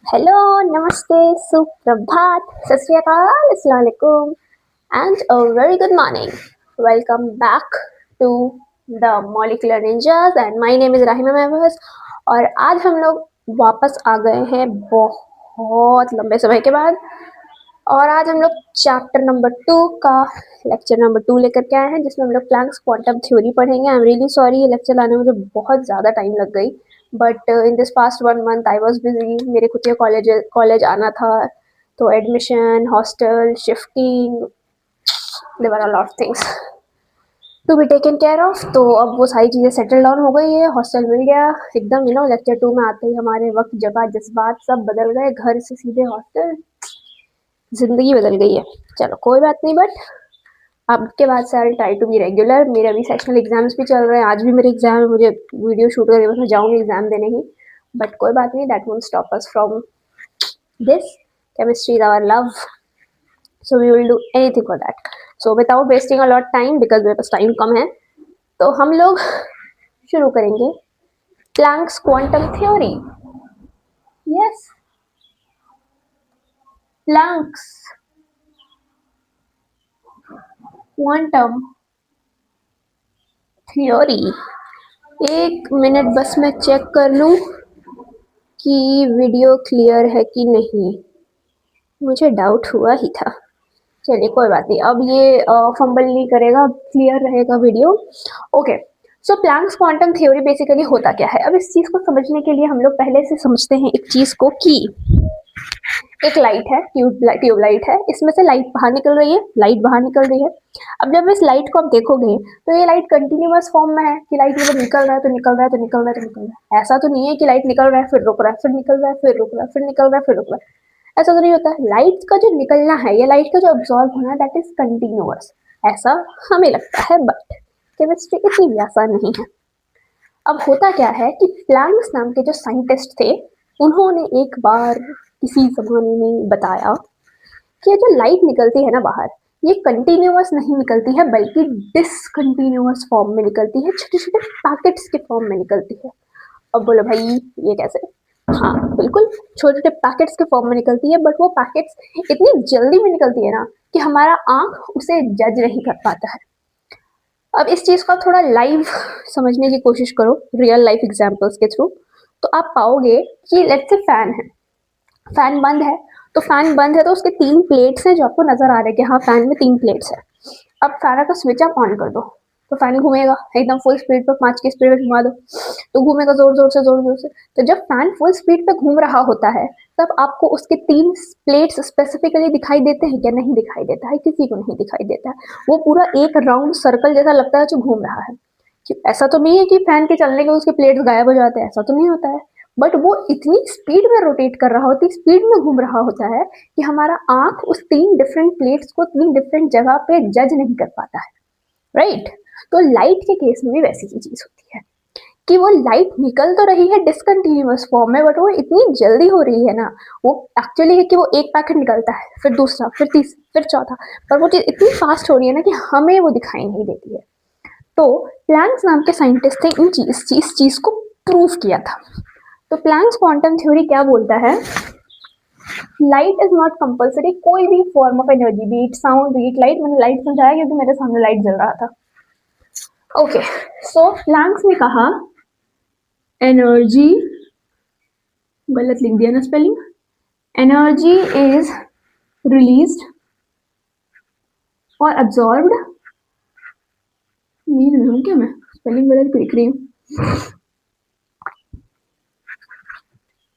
Hello, Namaste, Suprabhat, Sat Sri Akal, Assalamu alaikum, and a very good morning. Welcome back to the Molecular Ninjas, and my name is Rahima Mehbaz. और आज हम लोग वापस आ गए हैं बहुत लंबे समय के बाद, और आज हम लोग चैप्टर नंबर 2 का लेक्चर नंबर 2 लेकर के आए हैं, जिसमें हम लोग प्लैंक्स क्वांटम थ्योरी पढ़ेंगे। आई एम रियली सॉरी, ये लेक्चर लाने में मुझे बहुत ज़्यादा टाइम लग गई, but in this past 1 month I was busy. मेरे खुद के कॉलेज आना था, तो admission, hostel shifting, there were a lot things to be taken care of. तो अब वो सारी चीज़ें सेटल डाउन हो गई है, हॉस्टल मिल गया एकदम। लेक्चर 2 में आते ही हमारे वक्त, जगह, जज्बात सब बदल गए। घर से सीधे हॉस्टल, जिंदगी बदल गई है। चलो कोई बात नहीं, बट अब के बाद से I try to be regular. मेरे अभी सेशनल एग्जाम्स भी चल रहे हैं, आज भी मेरे एग्जाम है, मुझे वीडियो शूट करके मैं जाऊँगी एग्जाम देने ही, बट कोई बात नहीं, that won't stop us from this. Chemistry is our love, so we will do anything for that. So without wasting a lot time, because मेरे पास टाइम कम है, तो हम लोग शुरू करेंगे Planck's quantum theory. Yes, Planck's quantum theory. एक minute बस मैं चेक कर लूँ कि वीडियो क्लियर है कि नहीं, मुझे डाउट हुआ ही था। चलिए कोई बात नहीं, अब ये फंबल नहीं करेगा, क्लियर रहेगा वीडियो। ओके, सो प्लैंक्स क्वांटम थ्योरी बेसिकली होता क्या है। अब इस चीज़ को समझने के लिए हम लोग पहले से समझते हैं एक चीज़ को, कि एक लाइट है, ट्यूबलाइट है, इसमें से लाइट बाहर निकल रही है, लाइट बाहर निकल रही है। अब जब इस लाइट को आप देखोगे तो ये लाइट कंटिन्यूअस फॉर्म में है, कि लाइट मतलब निकल रहा है तो निकल रहा है तो निकल रहा है तो निकल रहा है। ऐसा तो नहीं है कि लाइट निकल रहा है फिर रुक रहा है, फिर निकल रहा है फिर रुक रहा है, फिर निकल रहा है फिर रुक रहा है। ऐसा तो नहीं होता है। लाइट का जो निकलना है या लाइट का जो अब्सॉर्ब होना है, दैट इज कंटिन्यूअस, ऐसा हमें लगता है, बट केमिस्ट्री इतनी भी आसान नहीं है। अब होता क्या है कि प्लैंक्स नाम के जो साइंटिस्ट थे, उन्होंने एक बार किसी जमाने में बताया कि ये जो लाइट निकलती है ना बाहर, ये कंटिन्यूअस नहीं निकलती है, बल्कि डिसकंटिन्यूअस फॉर्म में निकलती है, छोटे छोटे पैकेट्स के फॉर्म में निकलती है। अब बोलो भाई ये कैसे? हाँ बिल्कुल, छोटे छोटे पैकेट्स के फॉर्म में निकलती है, बट वो पैकेट्स इतनी जल्दी में निकलती है ना कि हमारा आंख उसे जज नहीं कर पाता है। अब इस चीज़ को आप थोड़ा लाइव समझने की कोशिश करो, रियल लाइफ एग्जाम्पल्स के थ्रू, तो आप पाओगे कि लेट्स से फैन है, फैन बंद है, तो फैन बंद है तो उसके 3 प्लेट्स हैं जो आपको नजर आ रहे हैं कि हाँ फैन में 3 प्लेट्स है। अब फैन का स्विच आप ऑन कर दो तो फैन घूमेगा एकदम फुल स्पीड पर, 5 की स्पीड में घुमा दो तो घूमेगा जोर जोर से जोर जोर से। तो जब फैन फुल स्पीड पे घूम रहा होता है, तब आपको उसके 3 प्लेट्स स्पेसिफिकली दिखाई देते हैं क्या? नहीं दिखाई देता है, किसी को नहीं दिखाई देता है। वो पूरा एक राउंड सर्कल जैसा लगता है जो घूम रहा है। ऐसा तो नहीं है कि फैन के चलने के उसके प्लेट्स गायब हो जाते हैं, ऐसा तो नहीं होता है, बट वो इतनी स्पीड में रोटेट कर रहा होता है, स्पीड में घूम रहा होता है, कि हमारा आंख उस 3 डिफरेंट प्लेट्स को 3 डिफरेंट जगह पे जज नहीं कर पाता है, राइट? तो लाइट के केस में भी वैसी ही चीज होती है कि वो लाइट निकल तो रही है डिसकंटिन्यूअस फॉर्म में, बट वो इतनी जल्दी हो रही है ना, वो एक्चुअली है कि वो एक पैकेट निकलता है, फिर दूसरा, फिर तीसरा, फिर चौथा, पर वो चीज इतनी फास्ट हो रही है ना कि हमें वो दिखाई नहीं देती है। तो प्लैंक्स नाम के साइंटिस्ट ने इस चीज को प्रूव किया था। तो प्लैंक्स क्वांटम थ्योरी क्या बोलता है? लाइट इज नॉट कंपल्सरी, कोई भी form of energy, be it sound be it light, मैंने लाइट समझाया क्योंकि मेरे सामने लाइट जल रहा था। ओके, सो प्लैंक्स ने कहा एनर्जी, गलत लिख दिया ना स्पेलिंग, एनर्जी इज रिलीज्ड और अब्सॉर्ब्ड, नींद में हूँ क्या मैं, स्पेलिंग गलत लिख रही हूँ,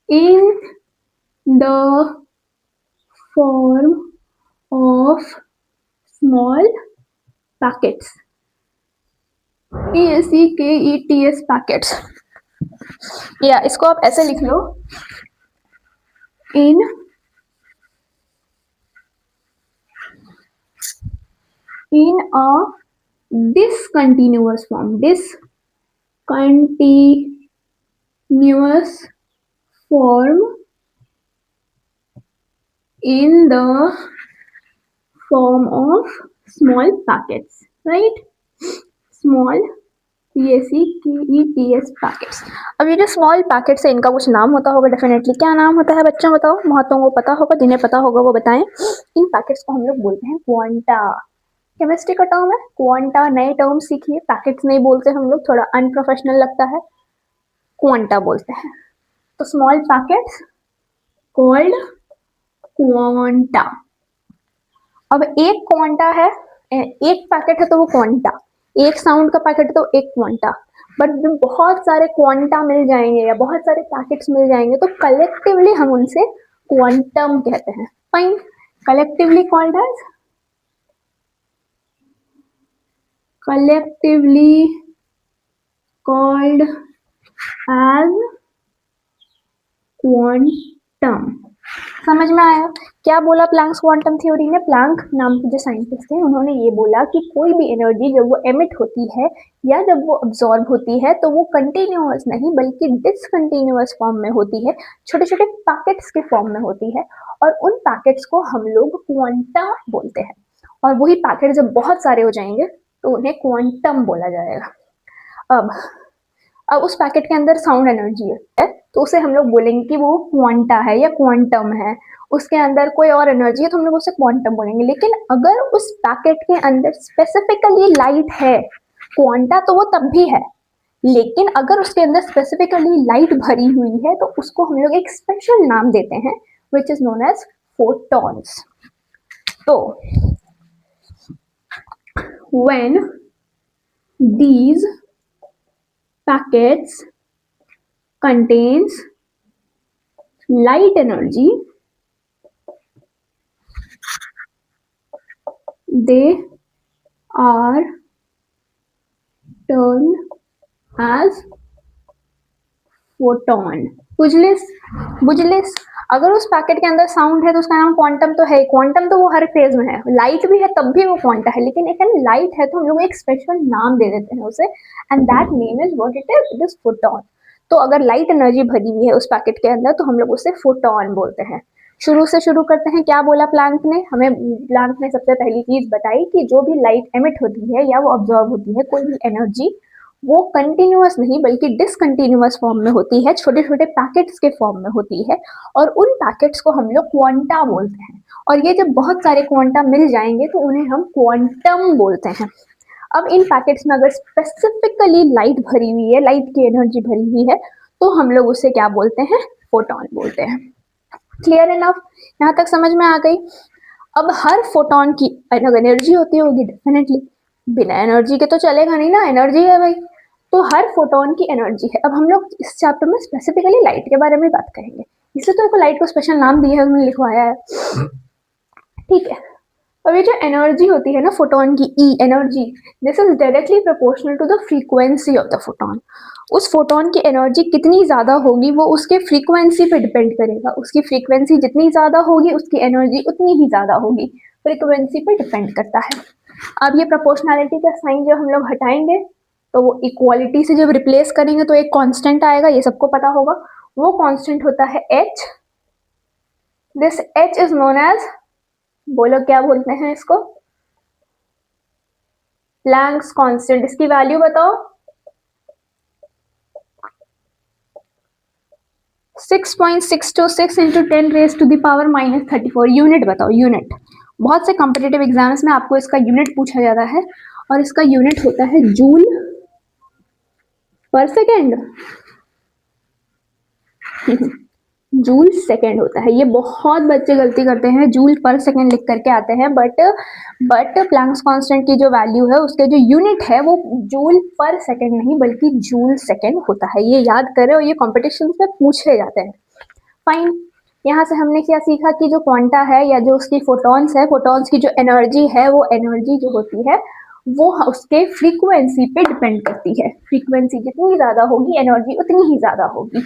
in the form of small packets, PACKETS packets, या इसको आप ऐसे लिख लो, in a discontinuous form, discontinuous form in the form of small packets, right? Small PACKETS packets. अब ये जो स्मॉल पैकेट्स है इनका कुछ नाम होता होगा डेफिनेटली। क्या नाम होता है बच्चों बताओ, महत्वों को पता होगा, जिन्हें पता होगा वो बताएं। इन पैकेट्स को हम लोग बोलते हैं क्वांटा। केमिस्ट्री का टर्म है क्वांटा, नए टर्म सीखिए, पैकेट्स नहीं बोलते हम लोग, थोड़ा अनप्रोफेशनल लगता है, क्वांटा बोलते हैं। तो स्मॉल पैकेट्स कॉल्ड क्वांटा। अब एक क्वांटा है, एक पैकेट है तो वो क्वांटा, एक साउंड का पैकेट है तो एक क्वांटा। बट जब बहुत सारे क्वांटा मिल जाएंगे या बहुत सारे पैकेट्स मिल जाएंगे तो कलेक्टिवली हम उनसे क्वांटम कहते हैं। Fine, collectively called as quantum. समझ में आया क्या बोला प्लैंक्स क्वांटम थ्योरी ने? प्लैंक नाम के जो साइंटिस्ट थे उन्होंने ये बोला कि कोई भी एनर्जी जब वो एमिट होती है या जब वो अब्सॉर्ब होती है तो वो कंटिन्यूअस नहीं बल्कि डिसकंटिन्यूअस फॉर्म में होती है, छोटे छोटे पैकेट्स के फॉर्म में होती है, और उन पैकेट्स को हम लोग क्वांटा बोलते हैं। और वही पैकेट जब बहुत सारे हो जाएंगे तो उन्हें क्वांटम बोला जाएगा। अब उस पैकेट के अंदर साउंड एनर्जी है तो उसे हम लोग बोलेंगे कि वो क्वांटा है या क्वांटम है। उसके अंदर कोई और एनर्जी है तो हम लोग उसे क्वांटम बोलेंगे। लेकिन अगर उस पैकेट के अंदर स्पेसिफिकली लाइट है, क्वांटा तो वो तब भी है, लेकिन अगर उसके अंदर स्पेसिफिकली लाइट भरी हुई है तो उसको हम लोग एक स्पेशल नाम देते हैं which is known as photons. तो when these packets contains light energy, they are termed as photon। बुझलिस अगर उस पैकेट के अंदर साउंड है तो उसका नाम क्वांटम तो है, क्वांटम तो वो हर फेज में है, लाइट भी है तब भी वो क्वांटा है, लेकिन एक लाइट है तो हम लोग एक स्पेशल नाम दे देते हैं उसे, and that name is what it is photon. तो अगर लाइट एनर्जी भरी हुई है उस पैकेट के अंदर तो हम लोग उसे फोटॉन बोलते हैं। शुरू करते हैं, क्या बोला प्लैंक ने हमें? प्लैंक ने सबसे पहली चीज बताई कि जो भी लाइट एमिट होती है या वो ऑब्जॉर्व होती है कोई भी एनर्जी, वो कंटिन्यूअस नहीं बल्कि डिसकंटिन्यूअस फॉर्म में होती है, छोटे छोटे पैकेट्स के फॉर्म में होती है, और उन पैकेट्स को हम लोग क्वांटा बोलते हैं। और ये जब बहुत सारे क्वांटा मिल जाएंगे तो उन्हें हम क्वांटम बोलते हैं। अब इन पैकेट्स में अगर स्पेसिफिकली लाइट भरी हुई है, लाइट की एनर्जी भरी हुई है, तो हम लोग उसे क्या बोलते हैं? फोटॉन बोलते हैं। Clear enough? यहाँ तक समझ में आ गई? अब हर फोटॉन की अलग एनर्जी होती होगी डेफिनेटली, बिना एनर्जी के तो चलेगा नहीं ना, एनर्जी है भाई, तो हर फोटोन की एनर्जी है। अब हम लोग इस चैप्टर में स्पेसिफिकली लाइट के बारे में बात करेंगे, इसलिए तो लाइट को स्पेशल नाम दिया है, उन्होंने लिखवाया है, ठीक है। अब ये जो एनर्जी होती है ना फोटोन की, E energy, this is directly proportional to the frequency of the photon. उस फोटोन की एनर्जी कितनी ज्यादा होगी वो उसके फ्रीक्वेंसी पे डिपेंड करेगा, उसकी फ्रीक्वेंसी जितनी ज्यादा होगी उसकी एनर्जी उतनी ही ज्यादा होगी, फ्रीक्वेंसी पे डिपेंड करता है। अब ये प्रोपोर्शनैलिटी का साइन जब हम लोग हटाएंगे तो वो इक्वालिटी से जब रिप्लेस करेंगे तो एक कांस्टेंट आएगा, ये सबको पता होगा, वो कांस्टेंट होता है h। This h is known as, बोलो क्या बोलते हैं इसको? Planck's constant. इसकी वैल्यू बताओ? 6.626 into 10 raised to the power -34। Unit बताओ, यूनिट। बहुत से कॉम्पिटिटिव एग्जाम्स में आपको इसका यूनिट पूछा जाता है और इसका यूनिट होता है जूल पर सेकेंड। जूल सेकेंड होता है, ये बहुत बच्चे गलती करते हैं, जूल पर सेकेंड लिख करके आते हैं, बट प्लैंक्स कांस्टेंट की जो वैल्यू है उसके जो यूनिट है वो जूल पर सेकेंड नहीं बल्कि जूल सेकेंड होता है, ये याद करें, और ये कॉम्पिटिशन में पूछे जाते हैं। फाइन, यहाँ से हमने क्या सीखा कि जो क्वांटा है या जो उसकी फोटॉन्स है, फोटॉन्स की जो एनर्जी है वो एनर्जी जो होती है वो उसके फ्रीक्वेंसी पे डिपेंड करती है, फ्रीक्वेंसी जितनी ज्यादा होगी एनर्जी उतनी ही ज्यादा होगी।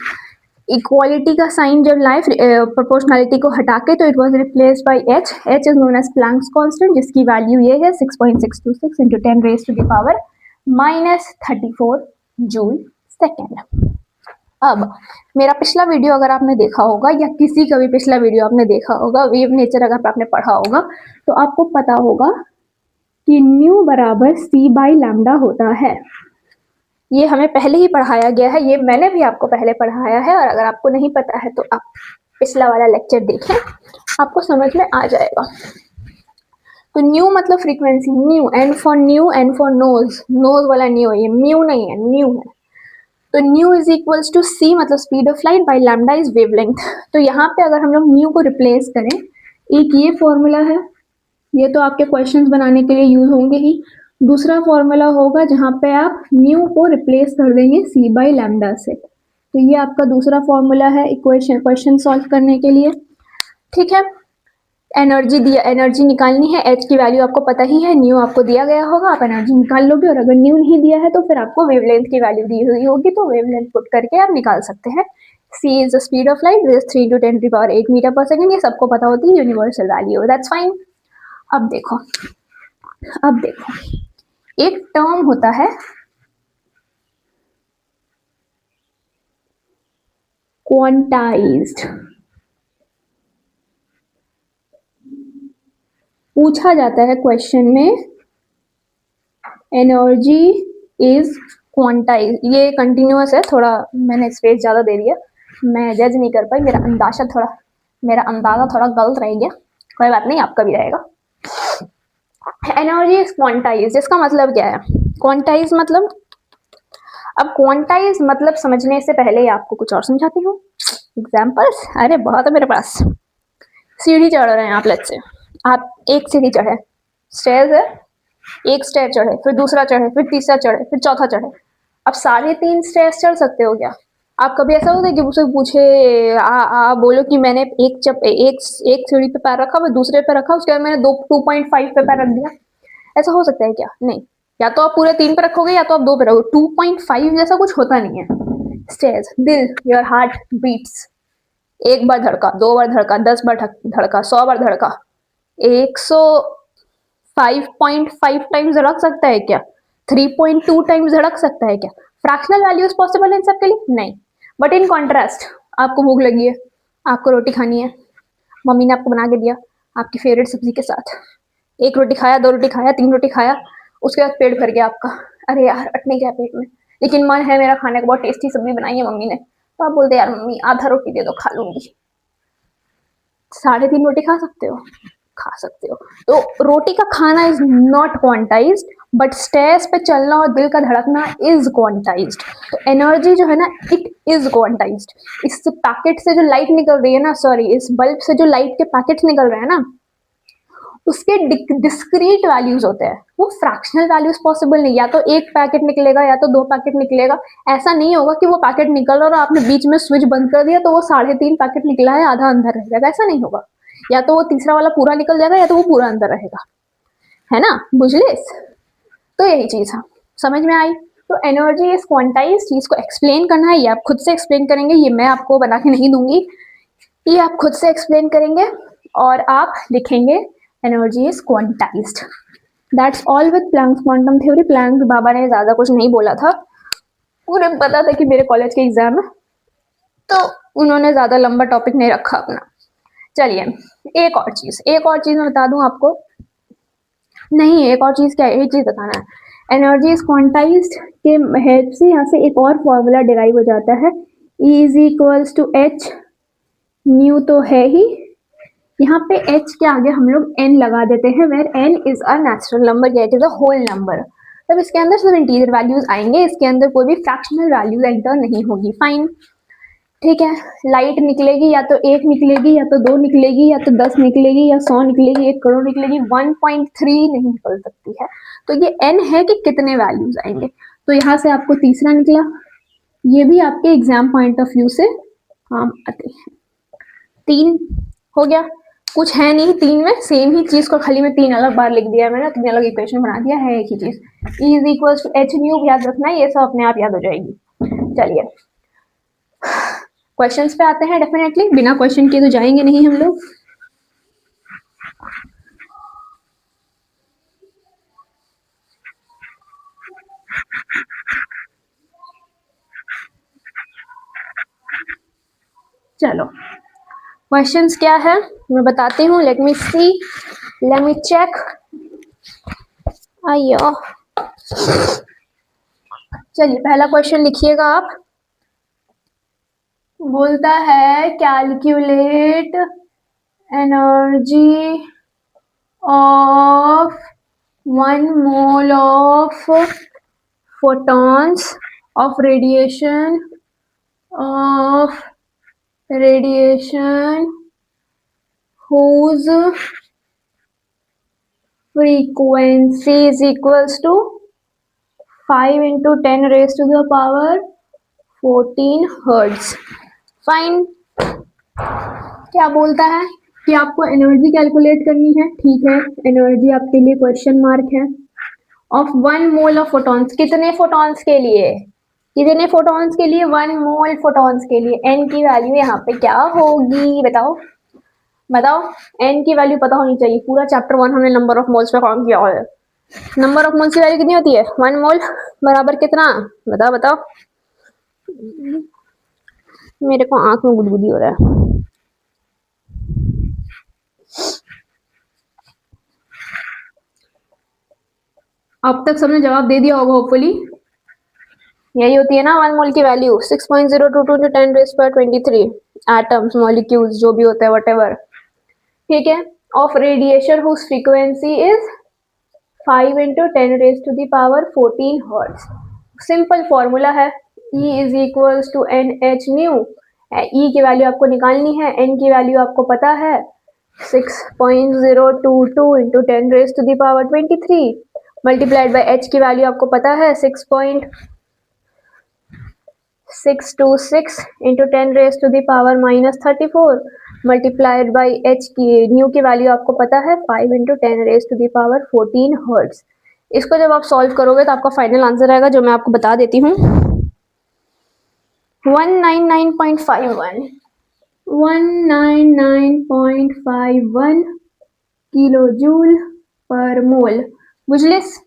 इक्वालिटी का साइन जब लाए प्रोपोर्शनैलिटी को हटा के तो it was replaced by h। h is known as Planck's constant जिसकी वैल्यू ये है 6.626 into 10 raised to the power -34 joule second. अब मेरा पिछला वीडियो अगर आपने देखा होगा या किसी का भी पिछला वीडियो आपने देखा होगा, वेव नेचर अगर आपने पढ़ा होगा तो आपको पता होगा कि न्यू बराबर c/λ होता है। ये हमें पहले ही पढ़ाया गया है, ये मैंने भी आपको पहले पढ़ाया है, और अगर आपको नहीं पता है तो आप पिछला वाला लेक्चर देखें, आपको समझ में आ जाएगा। तो न्यू मतलब frequency, nu, N for nu, N for nose, nose वाला न्यू है, ये म्यू नहीं है, न्यू है। तो nu is equals to c मतलब speed of light by lambda is wavelength. तो यहाँ पे अगर हम लोग न्यू को रिप्लेस करें, एक ये फॉर्मूला है, ये तो आपके क्वेश्चंस बनाने के लिए यूज होंगे ही। दूसरा फॉर्मूला होगा जहाँ पे आप न्यू को रिप्लेस कर देंगे सी बाई लैम्डा से। तो ये आपका दूसरा फॉर्मूला है इक्वेशन, क्वेश्चन सॉल्व करने के लिए। ठीक है, एनर्जी दिया, एनर्जी निकालनी है, एच की वैल्यू आपको पता ही है, न्यू आपको दिया गया होगा, आप एनर्जी निकाल लोगे, और अगर न्यू नहीं दिया है तो फिर आपको वेवलेंथ की वैल्यू दी हुई होगी, तो वेवलेंथ पुट करके आप निकाल सकते हैं। c is the speed of light, 3 × 10⁸ metre per second, ये सबको पता होती है, यूनिवर्सल वैल्यू, दैट्स फाइन। अब देखो, अब देखो, एक टर्म होता है क्वांटाइज्ड, पूछा जाता है क्वेश्चन में, एनर्जी इज क्वांटाइज, ये कंटिन्यूअस है, थोड़ा मैंने स्पेस ज़्यादा दे दिया, मैं जज नहीं कर पाई, मेरा अंदाजा थोड़ा गलत रह गया, कोई बात नहीं, आपका भी रहेगा। एनर्जी इज क्वांटाइज, इसका मतलब क्या है? क्वांटाइज मतलब, अब क्वांटाइज मतलब समझने से पहले आपको कुछ और समझाती हूँ, एग्जाम्पल्स, अरे बहुत है मेरे पास। सीढ़ी चढ़ रहे हैं आप, लेट्स से आप एक सीढ़ी चढ़े, स्टेयर्स है, एक स्टेयर चढ़े, फिर दूसरा चढ़े, फिर तीसरा चढ़े, फिर चौथा चढ़े, अब साढ़े 3 स्टेयर्स चढ़ सकते हो क्या? आप कभी ऐसा होता है कि मुझसे पूछे बोलो कि मैंने एक सीढ़ी पे पैर रखा, फिर दूसरे पे रखा, उसके बाद मैंने 2.5 पे पैर रख दिया, ऐसा हो सकता है क्या? नहीं, या तो आप पूरे 3 पे रखोगे या तो आप 2 पे रखोगे, 2.5 जैसा कुछ होता नहीं है। स्टेयर्स, दिल, योर हार्ट बीट्स, एक बार धड़का, 2 बार धड़का, 10 बार धड़का, 100 बार धड़का, 105.5 टाइम्स धड़क सकता है क्या? 3.2 टाइम्स धड़क सकता है क्या? फ्रैक्शनल वैल्यूज पॉसिबल है इन सबके लिए? नहीं। बट इन कॉन्ट्रास्ट, आपको भूख लगी है, आपको रोटी खानी है, मम्मी ने आपको बना के दिया आपकी फेवरेट सब्जी के साथ, एक रोटी खाया, 2 रोटी खाया, 3 रोटी खाया, उसके बाद पेट भर गया आपका, अरे यार अटने गया पेट में, लेकिन मन है मेरा खाने को, बहुत टेस्टी सब्जी बनाई है मम्मी ने, तो आप बोलते यार मम्मी आधा रोटी दे दो, खा लूंगी। 3.5 रोटी खा सकते हो? खा सकते हो। तो रोटी का खाना is not quantized, but stairs पे चलना और दिल का धड़कना इज क्वांटाइज्ड। तो एनर्जी जो है ना, इट इज क्वांटाइज्ड। इस पैकेट से जो लाइट निकल रही है ना, सॉरी, इस बल्ब से जो लाइट के पैकेट निकल रहे हैं ना, उसके डिस्क्रीट वैल्यूज होते हैं, वो फ्रैक्शनल वैल्यूज पॉसिबल नहीं, या तो एक पैकेट निकलेगा या तो 2 पैकेट निकलेगा। ऐसा नहीं होगा कि वो पैकेट निकल रहा और आपने बीच में स्विच बंद कर दिया तो वो 3.5 पैकेट निकला है, आधा अंदर रह जाएगा, ऐसा नहीं होगा। या तो वो तीसरा वाला पूरा निकल जाएगा या तो वो पूरा अंदर रहेगा, है ना, बुझले? तो यही चीज है, समझ में आई? तो एनर्जी इज क्वांटाइज, चीज को एक्सप्लेन करना है, ये आप खुद से एक्सप्लेन करेंगे, ये मैं आपको बना के नहीं दूंगी, ये आप खुद से एक्सप्लेन करेंगे और आप लिखेंगे energy is quantized. That's all with Planck's quantum theory. Planck's बाबा ने ज्यादा कुछ नहीं बोला था, उन्हें पता था कि मेरे कॉलेज के एग्जाम है, तो उन्होंने ज्यादा लंबा टॉपिक नहीं रखा अपना। चलिए, एक और चीज मैं बता दूं आपको, नहीं एक और चीज क्या है, एक चीज बताना है। एनर्जी इज क्वांटाइज्ड के हेल्प से यहाँ से एक और फॉर्मूला डिराइव हो जाता है, E is equals to h, nu तो है ही, यहाँ पे h के आगे हम लोग n लगा देते हैं, where n is a natural number, it is a whole number. तब इसके अंदर सिर्फ इंटीजर वैल्यूज आएंगे, इसके अंदर कोई भी फ्रैक्शनल वैल्यूज एंटर नहीं होगी, फाइन, ठीक है। लाइट निकलेगी, या तो 1 निकलेगी, या तो 2 निकलेगी, या तो 10 निकलेगी, या 100 निकलेगी, 1 करोड़ निकलेगी, 1.3 नहीं निकल सकती है। तो ये n है कि कितने वैल्यूज आएंगे। तो यहाँ से आपको तीसरा निकला, ये भी आपके एग्जाम पॉइंट ऑफ व्यू से काम आते हैं। 3 हो गया, कुछ है नहीं 3 में, सेम ही चीज को खाली मैं 3 अलग बार लिख दिया है, मैंने 3 अलग इक्वेशन बना दिया है, एक ही चीज, E is equal to h nu, याद रखना है, ये सब अपने आप याद हो जाएगी। चलिए क्वेश्चंस पे आते हैं, डेफिनेटली बिना क्वेश्चन किए तो जाएंगे नहीं हम लोग। चलो क्वेश्चंस क्या है मैं बताती हूँ, लेट मी सी, लेट मी चेक। अयो चलिए पहला क्वेश्चन लिखिएगा आप। बोलता है calculate energy of 1 mole of photons of radiation whose frequency is equals to 5 into 10 raised to the power 14 hertz. Fine. क्या बोलता है कि आपको एनर्जी कैलकुलेट करनी है, ठीक है। एनर्जी आपके लिए क्वेश्चन मार्क है। ऑफ 1 मोल ऑफ फोटॉन्स, कितने फोटॉन्स के लिए, कितने फोटॉन्स के लिए, 1 मोल फोटॉन्स के लिए। एन की वैल्यू यहाँ पे क्या होगी बताओ, बताओ। एन की वैल्यू पता होनी चाहिए। पूरा चैप्टर 1 हमने नंबर ऑफ मोल्स पे काम किया है। नंबर ऑफ मोल्स की वैल्यू कितनी होती है? 1 मोल बराबर कितना, बताओ बताओ। मेरे को आंख में गुदगुदी हो रहा है। अब तक सबने जवाब दे दिया होगा होपफुली। यही होती है ना 1 मोल की value, 6.022 into 10 raised by 23 atoms, molecules, जो भी होता है व्हाटएवर, ठीक है। Of radiation whose frequency is 5 into 10 raised to the power 14 hertz. Simple formula है, E is equals to NH nu. E की वैल्यू आपको निकालनी है, N की वैल्यू आपको पता है 6.022 into 10 raised to the power 23 multiplied by H की वैल्यू आपको पता है 6.626 into 10 raised to the power -34 multiplied by H की न्यू की वैल्यू आपको पता है 5 into 10 raised to the power 14 hertz. इसको जब आप सॉल्व करोगे तो आपका फाइनल आंसर आएगा, जो मैं आपको बता देती हूँ, 199.51 199.51 किलो जूल पर मोल। बुझलिस,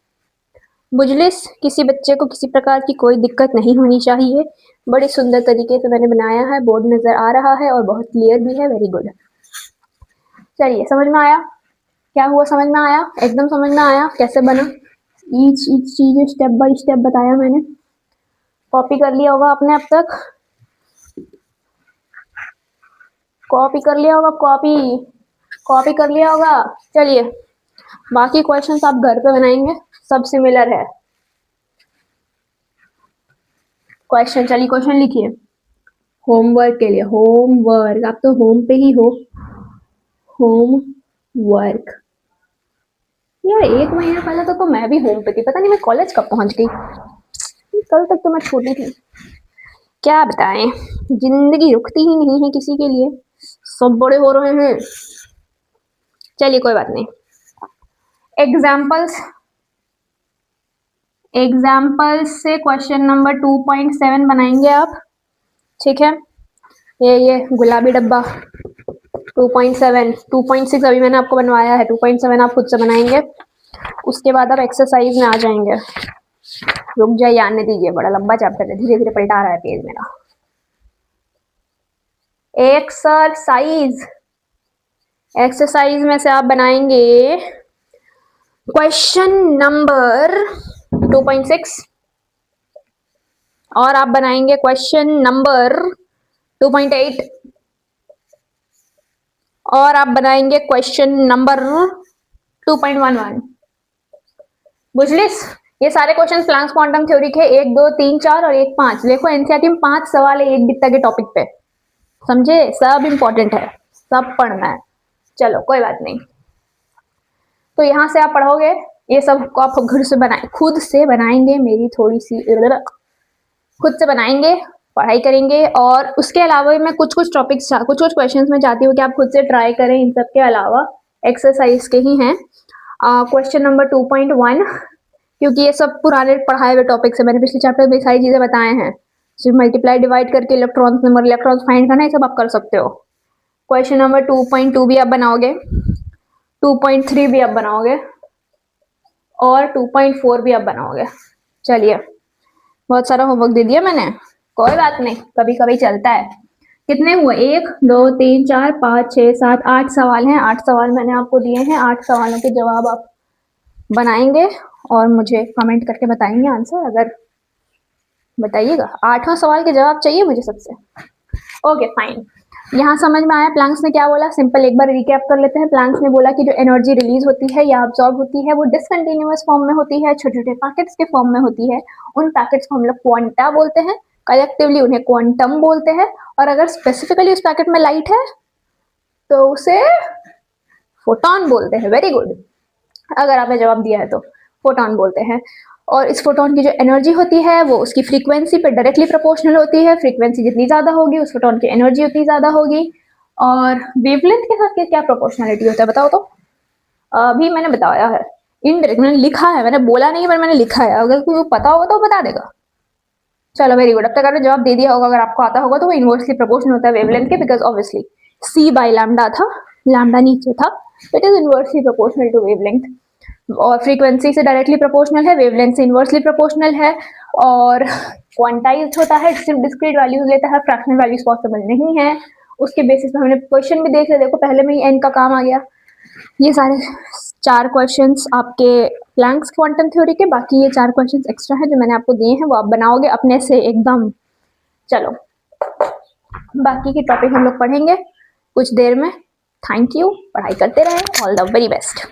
बुझलिस। किसी बच्चे को किसी प्रकार की कोई दिक्कत नहीं होनी चाहिए। बड़े सुंदर तरीके से मैंने बनाया है, बोर्ड नजर आ रहा है और बहुत क्लियर भी है। Very good. चलिए समझ में आया क्या हुआ, समझ में आया, एकदम समझ में आया कैसे बना। ईच चीज स्टेप बाय स्टेप बताया मैंने। कॉपी कर लिया होगा आपने अब तक, कॉपी कर लिया होगा, कॉपी कर लिया होगा। चलिए बाकी क्वेश्चंस आप घर पे बनाएंगे, सब सिमिलर है क्वेश्चन। चलिए क्वेश्चन लिखिए होमवर्क के लिए। होमवर्क, आप तो होम पे ही हो। होमवर्क। यार 1 महीना पहले तो मैं भी होम पे थी, पता नहीं मैं कॉलेज कब पहुंच गई। कल तक तो मैं छोटी थी। क्या बताएं, जिंदगी रुकती ही नहीं है किसी के लिए, सब बड़े हो रहे हैं। चलिए कोई बात नहीं। एग्जाम्पल्स, एग्जाम्पल्स से क्वेश्चन नंबर 2.7 बनाएंगे आप, ठीक है। ये गुलाबी डब्बा 2.7, 2.6 अभी मैंने आपको बनवाया है, 2.7 आप खुद से बनाएंगे। उसके बाद आप एक्सरसाइज में आ जाएंगे। रुक जाइए, आने दीजिए, बड़ा लंबा चैप्टर है, धीरे धीरे पलटा रहा है पेज मेरा। एक्सरसाइज, एक्सरसाइज में से आप बनाएंगे क्वेश्चन नंबर 2.6 और आप बनाएंगे क्वेश्चन नंबर 2.8 और आप बनाएंगे क्वेश्चन नंबर 2.11। बुझलिस। ये सारे क्वेश्चन प्लैंक्स क्वांटम थ्योरी के 1, 2, 3, 4 और 1, 5। देखो एनसीईआरटी में 5 सवाल है एक बित्ता के टॉपिक पे, समझे। सब इंपॉर्टेंट है, सब पढ़ना है। चलो कोई बात नहीं। तो यहाँ से आप पढ़ोगे, ये सब को आप घर से बनाए, खुद से बनाएंगे। मेरी थोड़ी सी खुद से बनाएंगे, पढ़ाई करेंगे। और उसके अलावा मैं कुछ कुछ टॉपिक्स, कुछ कुछ क्वेश्चंस में चाहती हूँ कि आप खुद से ट्राई करें। इन सब के अलावा एक्सरसाइज के ही हैं। क्वेश्चन नंबर 2.1, क्योंकि ये सब पुराने पढ़ाए हुए टॉपिक्स है, मैंने पिछले चैप्टर में सारी चीजें बताए हैं। सिर्फ मल्टीप्लाई डिवाइड करके इलेक्ट्रॉन्स नंबर, इलेक्ट्रॉन्स फाइंड करना, ये सब आप कर सकते हो। क्वेश्चन नंबर 2.2 भी आप बनाओगे, 2.3 भी आप बनाओगे और 2.4 भी आप बनाओगे। चलिए बहुत सारा होमवर्क दे दिया मैंने, कोई बात नहीं, कभी कभी चलता है। कितने हुए? 1, 2, 3, 4, 5, 6, 7, 8 सवाल हैं। 8 सवाल मैंने आपको दिए हैं। 8 सवालों के जवाब आप बनाएंगे और मुझे कमेंट करके बताएंगे आंसर। अगर बताइएगा, 8वां सवाल के जवाब चाहिए मुझे सबसे। ओके फाइन, यहाँ समझ में आया प्लैंक्स ने क्या बोला। सिंपल एक बार रिकैप कर लेते हैं। प्लैंक्स ने बोला कि जो एनर्जी रिलीज होती है या अब्सॉर्ब होती है वो डिसकंटिन्यूअस फॉर्म में होती है, छोटे छोटे पैकेट्स के फॉर्म में होती है। उन पैकेट्स को हम लोग क्वांटा बोलते हैं, कलेक्टिवली उन्हें क्वांटम बोलते हैं। और अगर स्पेसिफिकली उस पैकेट में लाइट है तो उसे फोटॉन बोलते हैं। वेरी गुड, अगर आपने जवाब दिया है तो फोटॉन बोलते हैं। और इस फोटॉन की जो एनर्जी होती है वो उसकी फ्रीक्वेंसी पे डायरेक्टली प्रोपोर्शनल होती है। फ्रीक्वेंसी जितनी ज़्यादा होगी उस फोटॉन की एनर्जी उतनी ज़्यादा होगी। और वेवलेंथ के साथ क्या प्रोपोर्शनलिटी होता है बताओ तो। अभी मैंने बताया है, इनडायरेक्ट मैंने लिखा है, मैंने बोला नहीं पर मैंने लिखा है। अगर कोई पता होगा तो बता देगा। चलो वेरी गुड, अब तक आपने जवाब दे दिया होगा। अगर आपको आता होगा तो वो इनवर्सली प्रोपोर्शनल होता है वेवलेंथ के, because obviously c by lambda था, लैम्डा नीचे था, it is inversely proportional to wavelength. और फ्रीक्वेंसी से डायरेक्टली प्रोपोर्शनल है, वेवलेंथ से इनवर्सली प्रोपोर्शनल है। और क्वांटाइज्ड होता है, सिर्फ डिस्क्रीट वैल्यूज लेता है, फ्रैक्शनल वैल्यूज पॉसिबल नहीं है। उसके बेसिस पे हमने क्वेश्चन भी देख लिया, देखो पहले में ही n का काम आ गया। ये सारे 4 क्वेश्चंस आपके प्लैंक्स क्वांटम थ्योरी के, बाकी ये 4 क्वेश्चंस एक्स्ट्रा हैं जो मैंने आपको दिए हैं, वो आप बनाओगे अपने से एकदम। चलो बाकी की टॉपिक हम लोग पढ़ेंगे कुछ देर में। थैंक यू, पढ़ाई करते रहें, ऑल द वेरी बेस्ट।